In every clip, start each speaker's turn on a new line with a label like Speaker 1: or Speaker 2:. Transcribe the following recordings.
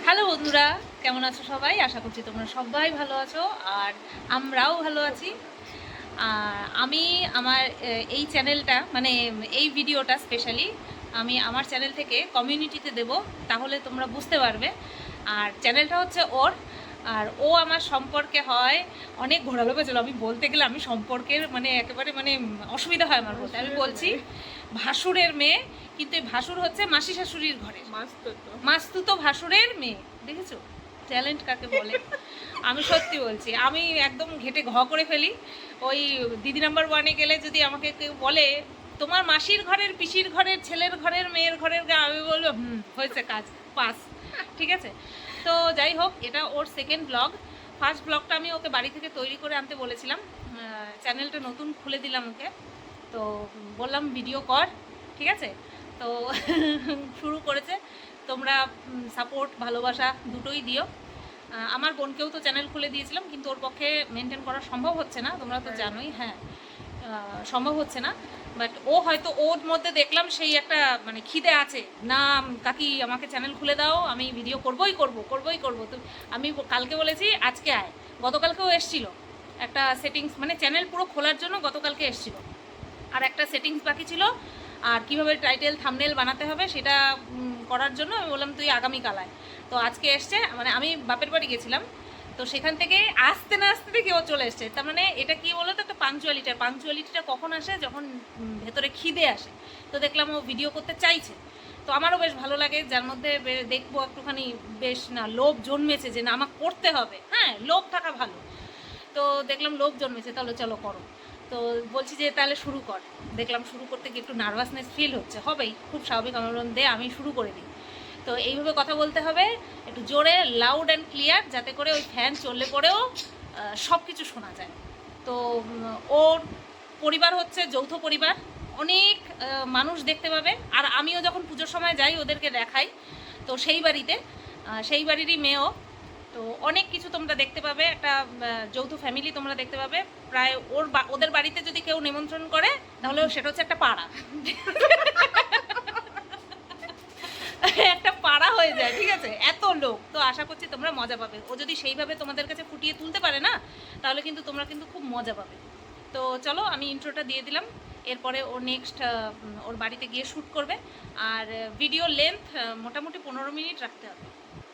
Speaker 1: Hello বন্ধুরা, কেমন আছো সবাই? আশা করছি তোমরা সবাই ভালো আছো আর আমরাও ভালো আছি। আমি আমার এই চ্যানেলটা মানে এই ভিডিওটা স্পেশালি আমি আমার চ্যানেল থেকে কমিউনিটিতে দেব, তাহলে তোমরা বুঝতে পারবে। আর চ্যানেলটা হচ্ছে ওর, আর ও আমার সম্পর্কে হয় অনেক ঘোরালো পেয়েছিল। আমি বলতে গেলে আমি সম্পর্কের মানে একেবারে মানে অসুবিধা হয় আমার বলতে। আমি বলছি ভাসুরের মেয়ে, কিন্তু এই ভাসুর হচ্ছে মাসি শাশুড়ির ঘরে মাস্তুতো ভাসুরের মেয়ে। দেখেছো ট্যালেন্ট কাকে বলে? আমি সত্যি বলছি, আমি একদম ঘেটে ঘ করে ফেলি। ওই দিদি নাম্বার ওয়ানে গেলে যদি আমাকে কেউ বলে তোমার মাসির ঘরের, পিসির ঘরের, ছেলের ঘরের, মেয়ের ঘরের, আমি বলবো হয়েছে কাজ, পাস। ঠিক আছে, তো যাই হোক, এটা ওর সেকেন্ড ব্লগ। ফার্স্ট ব্লগটা আমি ওকে বাড়ি থেকে তৈরি করে আনতে বলেছিলাম, চ্যানেলটা নতুন খুলে দিলাম ওকে, তো বললাম ভিডিও কর, ঠিক আছে। তো শুরু করেছে। তোমরা সাপোর্ট ভালোবাসা দুটোই দিও। আমার বোনকেও তো চ্যানেল খুলে দিয়েছিলাম, কিন্তু ওর পক্ষে মেনটেন করা সম্ভব হচ্ছে না, তোমরা তো জানোই। হ্যাঁ, সম্ভব হচ্ছে না। বাট ও হয়তো ওর মধ্যে দেখলাম সেই একটা মানে খিদে আছে, না কাকি আমাকে চ্যানেল খুলে দাও, আমি ভিডিও করবই করবো। তো আমি কালকে বলেছি আজকে আয়। গতকালকেও এসছিল একটা সেটিংস, মানে চ্যানেল পুরো খোলার জন্য গতকালকে এসছিল, আর একটা সেটিংস বাকি ছিল। আর কীভাবে টাইটেল থাম্বনেল বানাতে হবে সেটা করার জন্য আমি বললাম তুই আগামীকাল আয়। তো আজকে এসছে, মানে আমি বাপের বাড়ি গেছিলাম, তো সেখান থেকে আসতে না আসতে দেখি ও চলে এসছে। তার মানে এটা কি বলো তো, একটা পাংচুয়ালিটিটা কখন আসে? যখন ভেতরে খিদে আসে। তো দেখলাম ও ভিডিও করতে চাইছে, তো আমারও বেশ ভালো লাগে, যার মধ্যে দেখবো একটুখানি বেশ না লোভ জন্মেছে যে না আমাকে করতে হবে। হ্যাঁ, লোভ থাকা ভালো। তো দেখলাম লোভ জন্মেছে, তাহলে চলো করো। তো বলছি যে তাহলে শুরু কর। দেখলাম শুরু করতে গিয়ে একটু নার্ভাসনেস ফিল হচ্ছে, হবেই, খুব স্বাভাবিক। আমার বললাম দে আমি শুরু করে দিই। তো এইভাবে কথা বলতে হবে একটু জোরে, লাউড অ্যান্ড ক্লিয়ার, যাতে করে ওই ফ্যান চললে পরেও সব কিছু শোনা যায়। তো ওর পরিবার হচ্ছে যৌথ পরিবার, অনেক মানুষ দেখতে পাবে। আর আমিও যখন পুজোর সময় যাই ওদেরকে দেখাই, তো সেই বাড়িতে সেই বাড়িরই মেয়েও। তো অনেক কিছু তোমরা দেখতে পাবে, একটা যৌথ ফ্যামিলি তোমরা দেখতে পাবে। প্রায় ওদের বাড়িতে যদি কেউ নিমন্ত্রণ করে, তাহলে সেটা হচ্ছে একটা পাড়া একটা পাড়া হয়ে যায়, ঠিক আছে, এত লোক। তো আশা করছি তোমরা মজা পাবে। ও যদি সেইভাবে তোমাদের কাছে ফুটিয়ে তুলতে পারে না, তাহলে কিন্তু তোমরা কিন্তু খুব মজা পাবে। তো চলো আমি ইন্ট্রোটা দিয়ে দিলাম। এরপরে ও নেক্সট ওর বাড়িতে গিয়ে শ্যুট করবে। আর ভিডিও লেন্থ মোটামুটি 15 মিনিট রাখতে হবে,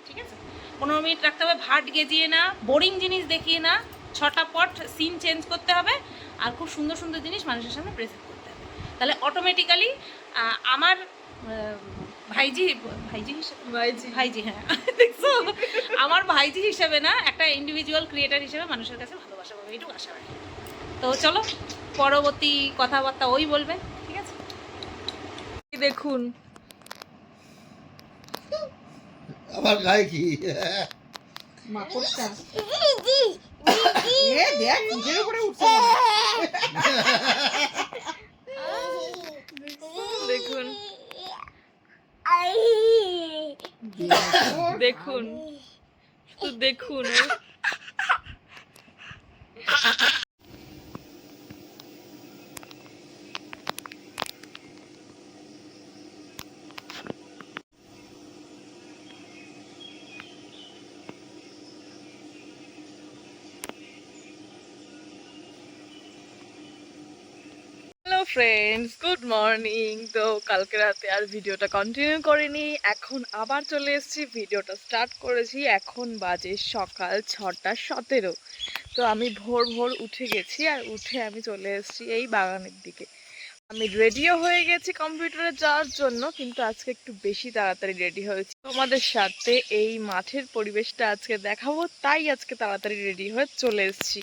Speaker 1: ঠিক আছে? 15 মিনিট রাখতে হবে, ভাট গেজিয়ে না, বোরিং জিনিস দেখিয়ে না, ছটাপট সিন চেঞ্জ করতে হবে, আর খুব সুন্দর সুন্দর জিনিস মানুষের সামনে প্রেজেন্ট করতে হবে। তাহলে অটোমেটিক্যালি আমার ভাইজি ভাইজি হ্যাঁ দেখছো, আমার ভাইজি হিসেবে না, একটা ইন্ডিভিজুয়াল ক্রিয়েটার হিসেবে মানুষের কাছে ভালোবাসা পাবে, এইটুকু আশা রাখি। তো চলো পরবর্তী কথাবার্তা ওই বলবে, ঠিক আছে? দেখুন
Speaker 2: আবার গায়ে কি
Speaker 3: মাকড়সা এ দেখ নিজের উপরে উঠছে
Speaker 1: দেখুন দেখুন শুধু দেখুন। Hello friends, good morning. তো কালকে রাতে আর ভিডিওটা কন্টিনিউ করিনি, এখন আবার চলে এসেছি, ভিডিওটা স্টার্ট করেছি। এখন বাজে সকাল 6:17। তো আমি ভোর ভোর উঠে গেছি, আর উঠে আমি চলে এসেছি এই বাগানের দিকে।
Speaker 4: আমি রেডিও হয়ে গেছি কম্পিউটারে যাওয়ার জন্য, কিন্তু আজকে একটু বেশি তাড়াতাড়ি রেডি হয়েছি। তোমাদের সাথে এই মাঠের পরিবেশটা আজকে দেখাবো, তাই আজকে তাড়াতাড়ি রেডি হয়ে চলে এসেছি।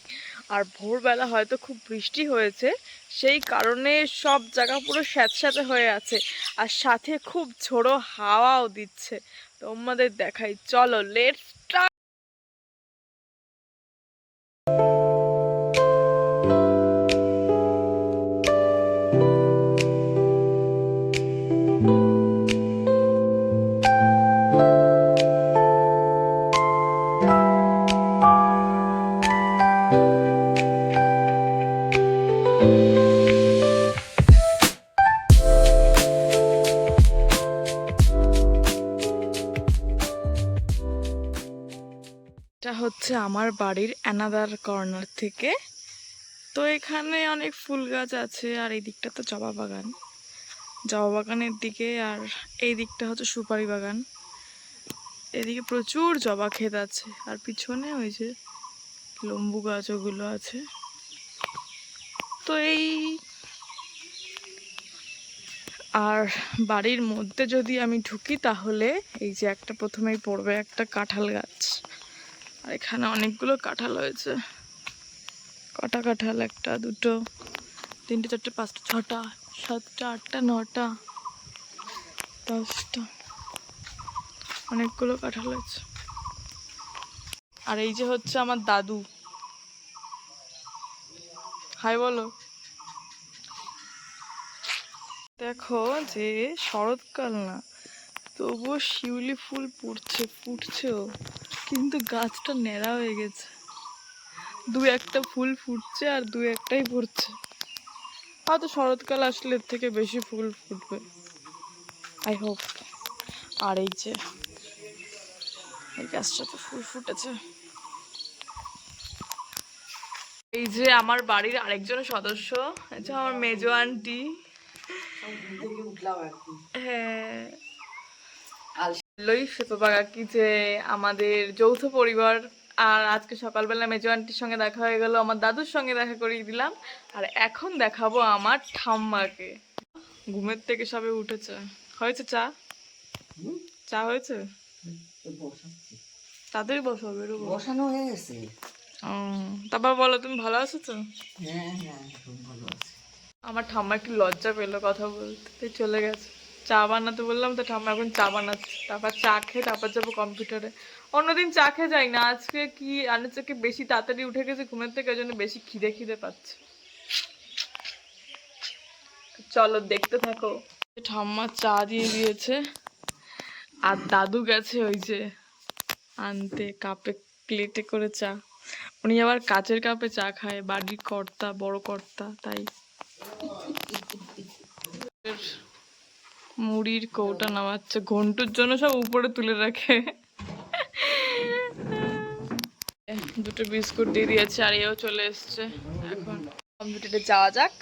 Speaker 4: আর ভোরবেলা হয়তো খুব বৃষ্টি হয়েছে, সেই কারণে সব জায়গা পুরো স্যাঁতস্যাঁতে হয়ে আছে, আর সাথে খুব ঝোড়ো হাওয়াও দিচ্ছে। তোমাদের দেখাই, চলো লেটস স্টার্ট। এটা হচ্ছে আমার বাড়ির অ্যানাদার কর্নার থেকে। তো এখানে অনেক ফুল গাছ আছে, আর এই দিকটা তো জবা বাগান, জবা বাগানের দিকে, আর এই দিকটা হচ্ছে সুপারি বাগান। এদিকে প্রচুর জবা ক্ষেত আছে, আর পিছনে ওই যে লম্বু গাছ ওগুলো আছে। তো এই আর বাড়ির মধ্যে যদি আমি ঢুকি তাহলে এই যে একটা প্রথমেই পড়বে একটা কাঁঠাল গাছ, আর এখানে অনেকগুলো কাঁঠাল হয়েছে। কটা কাঁঠাল? একটা, দুটো, তিনটে, চারটে, পাঁচটা, ছটা, সাতটা, আটটা, নটা, 10টা, অনেকগুলো কাঁঠাল হয়েছে। আর এই যে হচ্ছে আমার দাদু, হাই বলো। দেখো যে শরৎকাল না, তবুও শিউলি ফুল ফুটছেও, কিন্তু গাছটা ন্যাড়া হয়ে গেছে। দু একটা ফুল ফুটছে আর দু একটাই পড়ছে। হয়তো শরৎকাল আসলে এর থেকে বেশি ফুল ফুটবে, আই হোপ। আর এই যে এই গাছটাতে ফুল ফুটেছে। এই যে আমার বাড়ির আরেকজন সদস্য, এই যে আমার মেজো আন্টি। হ্যাঁ, কি যে আমাদের যৌথ পরিবার। আর আজকে সকালবেলা মেজো আন্টির সঙ্গে দেখা হয়ে গেল, আমার দাদুর সঙ্গে দেখা করিয়ে দিলাম। আর এখন দেখাবো আমার ঠাম্মাকে। ঘুমের থেকে সবে উঠেছে। হয়েছে চা? চা হয়েছে? তাড়াতাড়ি বসো, বেরোবো।
Speaker 3: বসানো হয়ে গেছে।
Speaker 4: তারপর বলো, তুমি ভালো আছো তো?
Speaker 3: হ্যাঁ হ্যাঁ, খুব ভালো আছে।
Speaker 4: আমার ঠাম্মা একটু লজ্জা পেলো কথা বলতে, তাই চলে গেছে। চা বানাতে বললাম তো, ঠাম্মা এখন চা বানাচ্ছে। তারপর চা খেয়ে তারপর যাবো কম্পিউটারে। অন্যদিন চা খেয়ে যাই না, আজকে কি আনেছে, বেশি তাড়াতাড়ি উঠে গেছে ঘুমের থেকে, ওই জন্য বেশি খিদে পাচ্ছে। চলো দেখতে থাকো। ঠাম্মা চা দিয়ে দিয়েছে, আর দাদু গেছে ওই যে আনতে কাপে প্লেটে করে চা। উনি আবার কাচের কাপে চা খায়, বাড়ির কর্তা, বড় কর্তা, তাই। মুড়ির কৌটা নামাচ্ছে, ঘন্টুর জন্য সব উপরে তুলে রাখে। দুটো বিস্কুট দিয়ে দিয়েছে, আর এও চলে এসছে। এখন কম্পিউটারে যাওয়া যাক,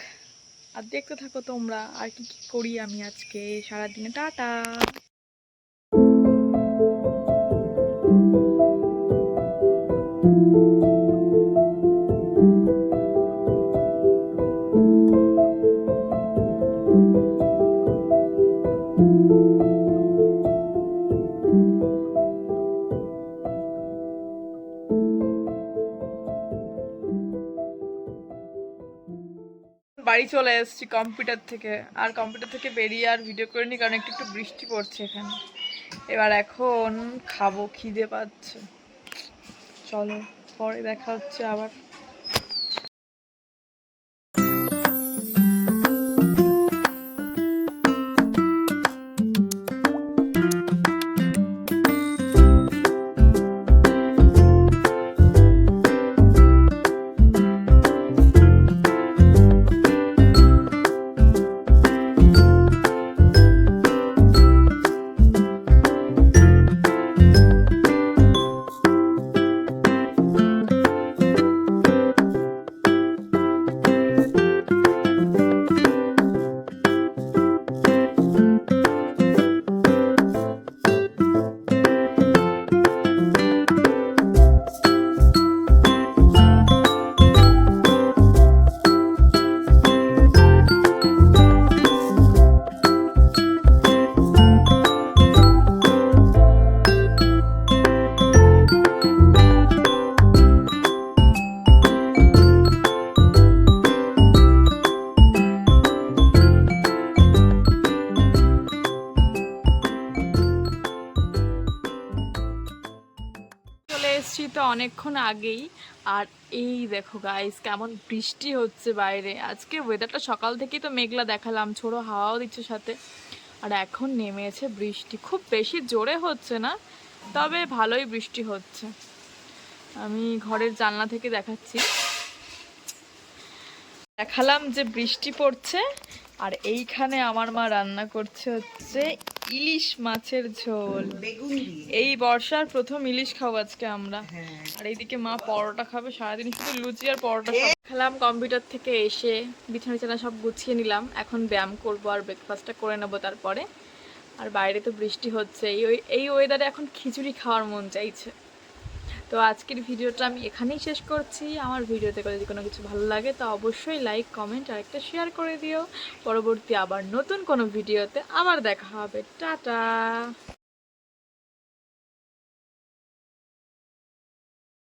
Speaker 4: আর দেখতে থাকো তোমরা আর কি কি করি আমি আজকে সারাদিনে। টাটা। বাড়ি চলে এসেছি কম্পিউটার থেকে, আর কম্পিউটার থেকে বেরিয়ে আর ভিডিও করিনি, কারণ একটু একটু বৃষ্টি পড়ছে এখানে। এবার এখন খাবো, খিদে পাচ্ছে। চলো পরে দেখা হচ্ছে আবার। অনেকক্ষণ আগেই। আর এই দেখো গাইস কেমন বৃষ্টি হচ্ছে বাইরে। আজকে ওয়েদারটা সকাল থেকেই তো মেঘলা দেখালাম, ছোড়ো হাওয়াও দিচ্ছে সাথে। আর এখন নেমেছে বৃষ্টি, খুব বেশি জোরে হচ্ছে না, তবে ভালোই বৃষ্টি হচ্ছে। আমি ঘরের জানলা থেকে দেখালাম যে বৃষ্টি পড়ছে। আর এইখানে আমার মা রান্না করছে হচ্ছে ইলিশ মাছের ঝোল।
Speaker 3: বেগুন দিয়ে।
Speaker 4: এই বর্ষার প্রথম ইলিশ খাবো আজকে আমরা।
Speaker 3: হ্যাঁ।
Speaker 4: আর এইদিকে মা পরোটা খাবে, সারাদিন শুধু লুচি আর পরোটা খেলাম। কম্পিউটার থেকে এসে বিছানা টিছানা সব গুছিয়ে নিলাম, এখন ব্যায়াম করবো আর ব্রেকফাস্টটা করে নেবো তারপরে। আর বাইরে তো বৃষ্টি হচ্ছে, এই ওয়েদারে এখন খিচুড়ি খাওয়ার মন চাইছে। তো আজকের ভিডিওটা আমি এখানেই শেষ করছি। আমার ভিডিওতে যদি কোনো কিছু ভালো লাগে তো অবশ্যই লাইক, কমেন্ট আর একটা শেয়ার করে দিও। পরবর্তী আবার নতুন কোনো ভিডিওতে আবার দেখা হবে। টাটা।